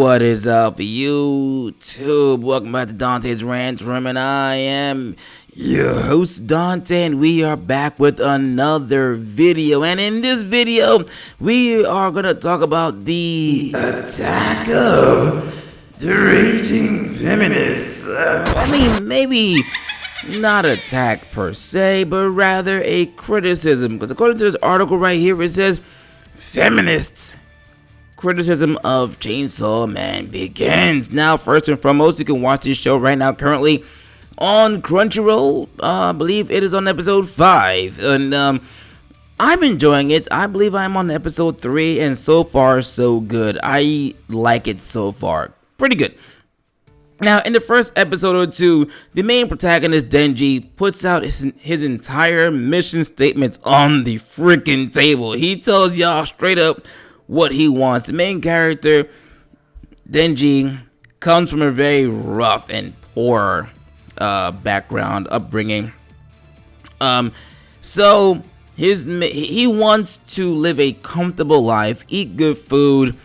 What is up, YouTube? Welcome back to DantesRantRoom, and I am your host, Dante, and we are back with another video. And in this video, we are going to talk about the attack of the raging feminists. Maybe not attack per se, but rather a criticism. Because according to this article right here, it says, Feminists criticism of Chainsaw Man begins. Now, first and foremost, you can watch this show right now currently on Crunchyroll. I believe it is on episode 5, and I'm enjoying it. I believe I'm on episode 3, and so far so good. I like it so far. Pretty good. Now, in the first episode or two, the main protagonist, Denji, puts out his entire mission statements on the freaking table. He tells y'all straight up what he wants. The main character, Denji, comes from a very rough and poor upbringing. So he wants to live a comfortable life, eat good food,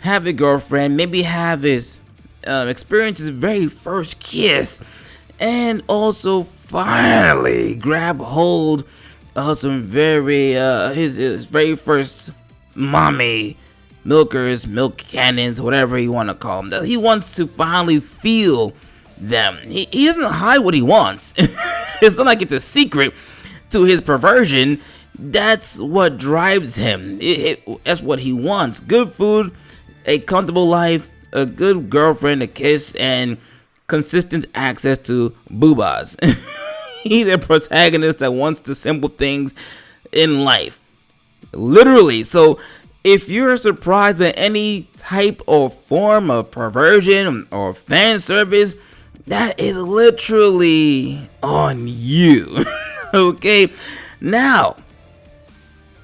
have a girlfriend, maybe have his experience his very first kiss, and also finally grab hold of some his very first mommy milkers, milk cannons, whatever you want to call them. He wants to finally feel them. He doesn't hide what he wants. It's not like it's a secret to his perversion. That's what drives him. That's what he wants. Good food, a comfortable life, a good girlfriend, a kiss, and consistent access to boobas. He's a protagonist that wants the simple things in life. Literally. So if you're surprised by any type or form of perversion or fan service, that is literally on you. Okay, now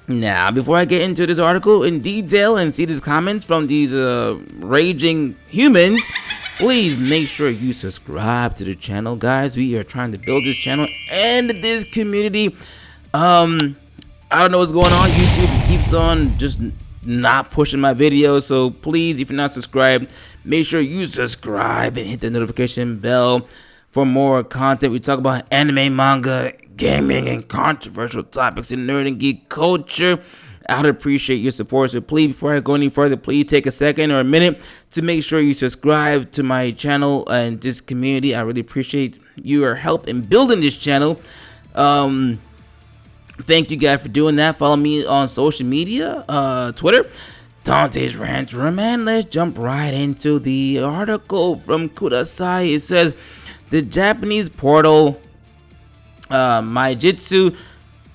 before I get into this article in detail and see these comments from these raging humans, please make sure you subscribe to the channel, guys. We are trying to build this channel and this community. I don't know what's going on. YouTube keeps on just not pushing my videos, so please, if you're not subscribed, make sure you subscribe and hit the notification bell for more content. We talk about anime, manga, gaming, and controversial topics in nerd and geek culture. I'd appreciate your support, so please, before I go any further, please take a second or a minute to make sure you subscribe to my channel and this community. I really appreciate your help in building this channel. Thank you guys for doing that. Follow me on social media, Twitter, DantesRantRoom, and let's jump right into the article from Kudasai. It says, the Japanese portal Maijitsu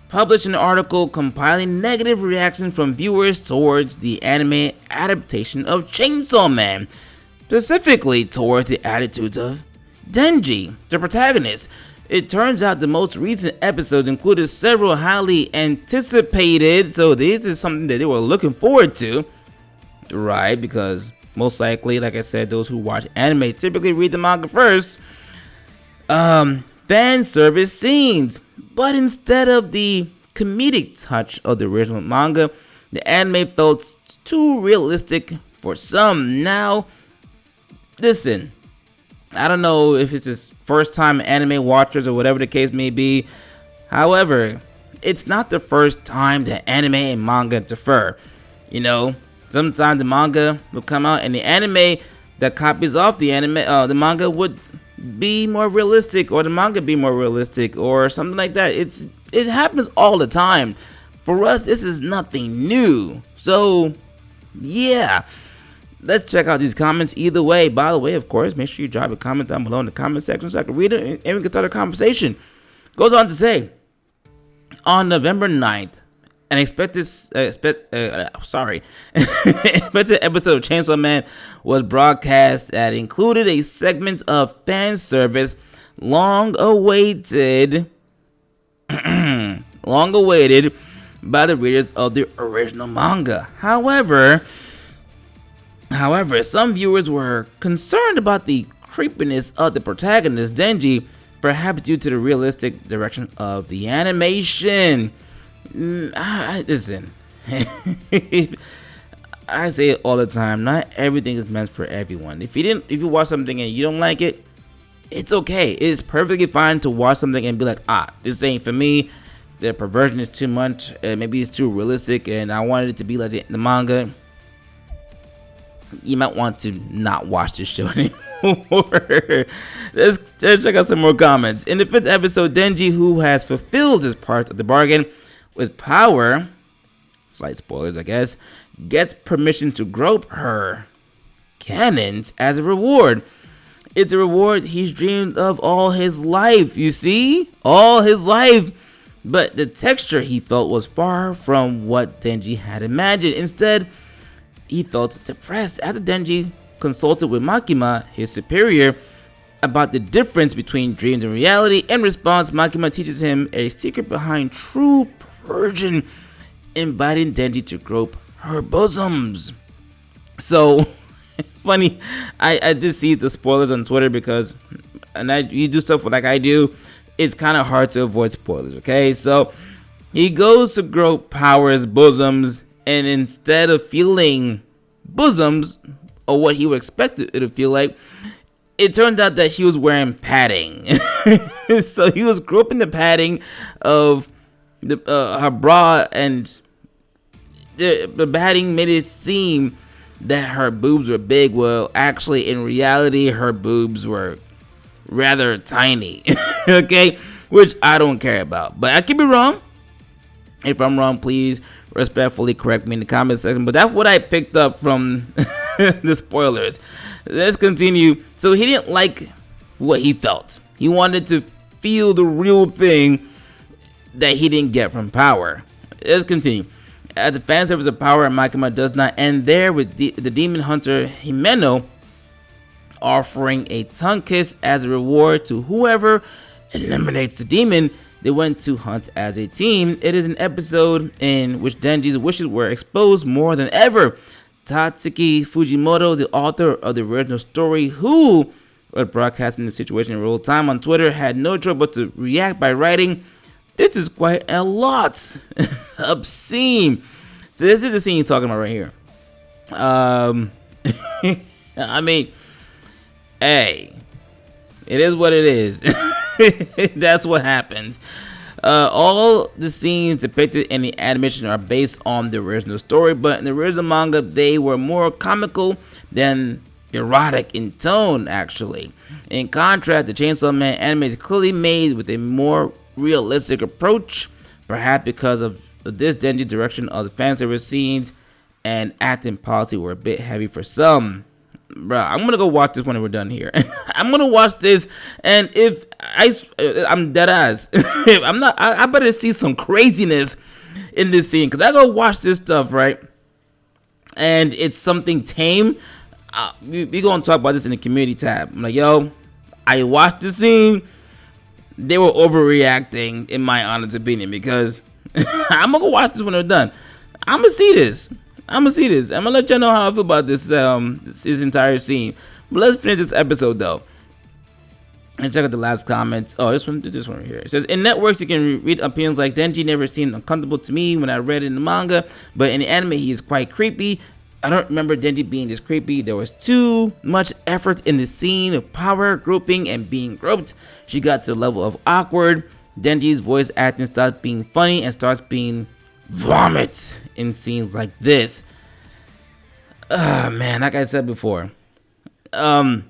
published an article compiling negative reactions from viewers towards the anime adaptation of Chainsaw Man, specifically towards the attitudes of Denji, the protagonist. It turns out the most recent episodes included several highly anticipated, so this is something that they were looking forward to, right? Because most likely, like I said, those who watch anime typically read the manga first. Fan service scenes, but instead of the comedic touch of the original manga, the anime felt too realistic for some. Now, listen, I don't know if it's his first time anime watchers or whatever the case may be. However, it's not the first time that anime and manga differ. You know, sometimes the manga will come out and the anime that copies off the the manga would be more realistic, or the manga be more realistic, or something like that. It happens all the time. For us, this is nothing new. So, yeah. Let's check out these comments either way. By the way, of course, make sure you drop a comment down below in the comment section so I can read it and we can start a conversation. Goes on to say, on November 9th, an expected episode of Chainsaw Man was broadcast that included a segment of fan service long awaited by the readers of the original manga. However, some viewers were concerned about the creepiness of the protagonist, Denji, perhaps due to the realistic direction of the animation. Listen, I say it all the time. Not everything is meant for everyone. If you watch something and you don't like it, it's okay. It's perfectly fine to watch something and be like, this ain't for me. The perversion is too much. Maybe it's too realistic, and I wanted it to be like the manga. You might want to not watch this show anymore. Let's check out some more comments. In the 5th episode, Denji, who has fulfilled his part of the bargain with power, slight spoilers I guess, gets permission to grope her cannons as a reward. It's a reward he's dreamed of all his life, you see? All his life. But the texture he felt was far from what Denji had imagined. Instead, he felt depressed after Denji consulted with Makima, his superior, about the difference between dreams and reality. In response, Makima teaches him a secret behind true perversion, inviting Denji to grope her bosoms. So, funny, I did see the spoilers on Twitter because, you do stuff like I do, it's kind of hard to avoid spoilers, okay? So, he goes to grope Power's bosoms, and instead of feeling bosoms, or what he would expect it to feel like, it turned out that she was wearing padding. So he was groping the padding of her bra, and the padding made it seem that her boobs were big. Well, actually, in reality, her boobs were rather tiny. Okay, which I don't care about, but I could be wrong. If I'm wrong, please respectfully correct me in the comment section. But that's what I picked up from the spoilers. Let's continue. So he didn't like what he felt. He wanted to feel the real thing that he didn't get from Power. Let's continue. At the fan service of Power, Makima does not end there, with the demon hunter Himeno offering a tongue kiss as a reward to whoever eliminates the demon. They went to hunt as a team. It is an episode in which Denji's wishes were exposed more than ever. Tatsuki Fujimoto, the author of the original story, who was broadcasting the situation in real time on Twitter, had no choice but to react by writing, "This is quite a lot." Obscene. So this is the scene you're talking about right here. I mean, hey, it is what it is. That's what happens. All the scenes depicted in the animation are based on the original story, but in the original manga, they were more comical than erotic in tone, actually. In contrast, the Chainsaw Man anime is clearly made with a more realistic approach, perhaps because of this. Denji direction of the fanservice scenes and acting policy were a bit heavy for some. Bruh, I'm gonna go watch this when we're done here. I'm gonna watch this, and if I'm dead ass, if I'm not, I better see some craziness in this scene, because I go watch this stuff, right? And it's something tame. We gonna talk about this in the community tab. I'm like, yo, I watched the scene. They were overreacting, in my honest opinion, because I'm gonna go watch this when they're done. I'm gonna see this. I'm gonna let y'all know how I feel about this entire scene. But let's finish this episode though. And check out the last comment. Oh, this one right here. It says, in networks you can read opinions like Denji never seemed uncomfortable to me when I read it in the manga, but in the anime he is quite creepy. I don't remember Denji being this creepy. There was too much effort in the scene of Power groping and being groped. She got to the level of awkward. Denji's voice acting starts being funny and starts being vomit in scenes like this. Man, like I said before, the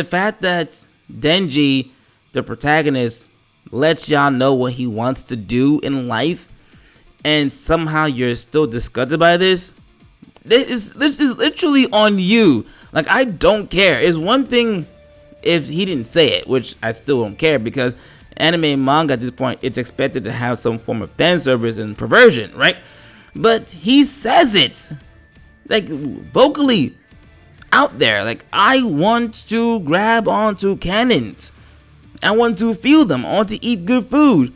fact that Denji, the protagonist, lets y'all know what he wants to do in life, and somehow you're still disgusted by this. This is literally on you. Like, I don't care. It's one thing if he didn't say it, which I still don't care, because anime and manga at this point, it's expected to have some form of fan service and perversion, right? But he says it, like, vocally out there. Like, I want to grab onto cannons. I want to feel them. I want to eat good food.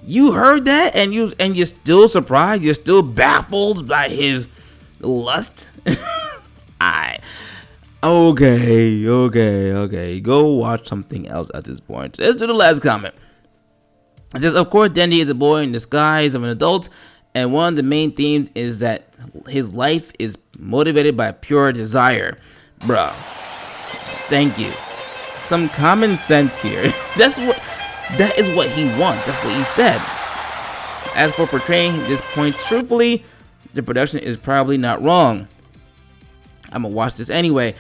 You heard that, and you're still surprised. You're still baffled by his lust. Okay. Go watch something else at this point. Let's do the last comment. It says, of course, Denji is a boy in disguise of an adult, And one of the main themes is that his life is motivated by pure desire. Bruh, thank you. Some common sense here. That is what he wants. That's what he said. As for portraying this point truthfully, the production is probably not wrong. I'm gonna watch this anyway.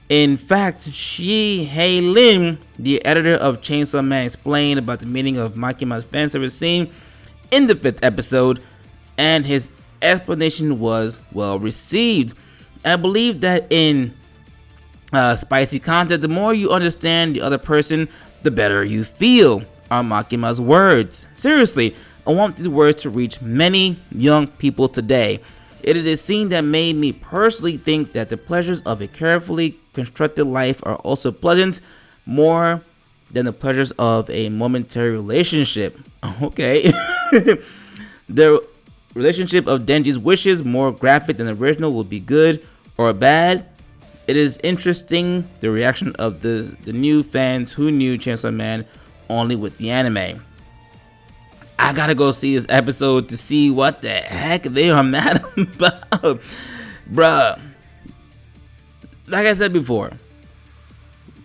In fact, Shi Hei Lin, the editor of Chainsaw Man, explained about the meaning of Makima's fan service scene in the 5th episode, and his explanation was well received. I believe that in spicy content, the more you understand the other person, the better you feel, are Makima's words. Seriously, I want these words to reach many young people today. It is a scene that made me personally think that the pleasures of a carefully constructed life are also pleasant, more than the pleasures of a momentary relationship. Okay. The relationship of Denji's wishes, more graphic than the original, will be good or bad. It is interesting the reaction of the new fans who knew Chainsaw Man only with the anime. I gotta go see this episode to see what the heck they are mad about. Bruh. Like I said before,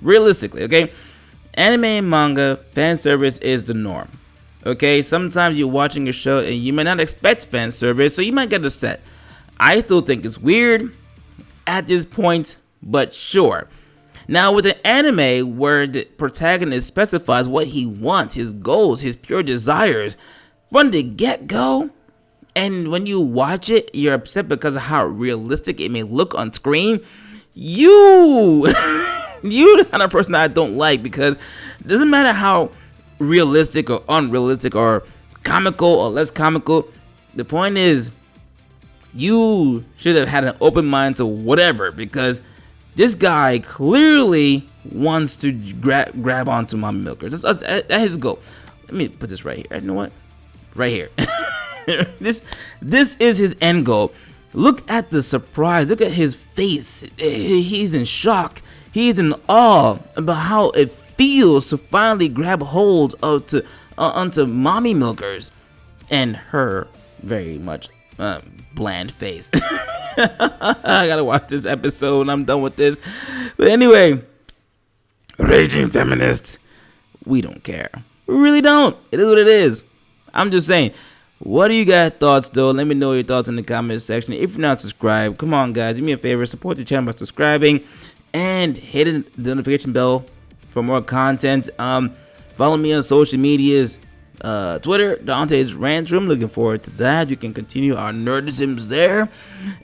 realistically, okay? Anime and manga fan service is the norm. Okay? Sometimes you're watching a show and you may not expect fan service, so you might get upset. I still think it's weird at this point, but sure. Now with an anime where the protagonist specifies what he wants, his goals, his pure desires from the get-go, and when you watch it, you're upset because of how realistic it may look on screen, you the kind of person I don't like, because it doesn't matter how realistic or unrealistic or comical or less comical, the point is you should have had an open mind to whatever, because this guy clearly wants to grab onto my milkers. That's his goal. Let me put this right here. You know what? Right here. This is his end goal. Look at the surprise. Look at his face. He's in shock. He's in awe about how it feels to finally grab hold of onto mommy milkers and her very much bland face. I gotta watch this episode and I'm done with this. But anyway, raging feminists, we don't care. We really don't. It is what it is. I'm just saying, what do you guys thoughts though? Let me know your thoughts in the comment section. If you're not subscribed, come on guys, do me a favor, support the channel by subscribing and hitting the notification bell for more content. Follow me on social medias. Twitter, DantesRantRoom. Looking forward to that. You can continue our nerdisms there,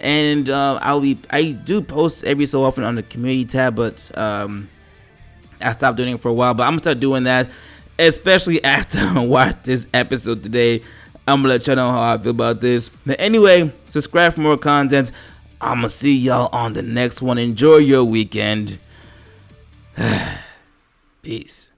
and I do post every so often on the community tab, but I stopped doing it for a while. But I'm gonna start doing that, especially after I watch this episode today. I'm gonna let y'all know how I feel about this. But anyway, subscribe for more content. I'm gonna see y'all on the next one. Enjoy your weekend. Peace.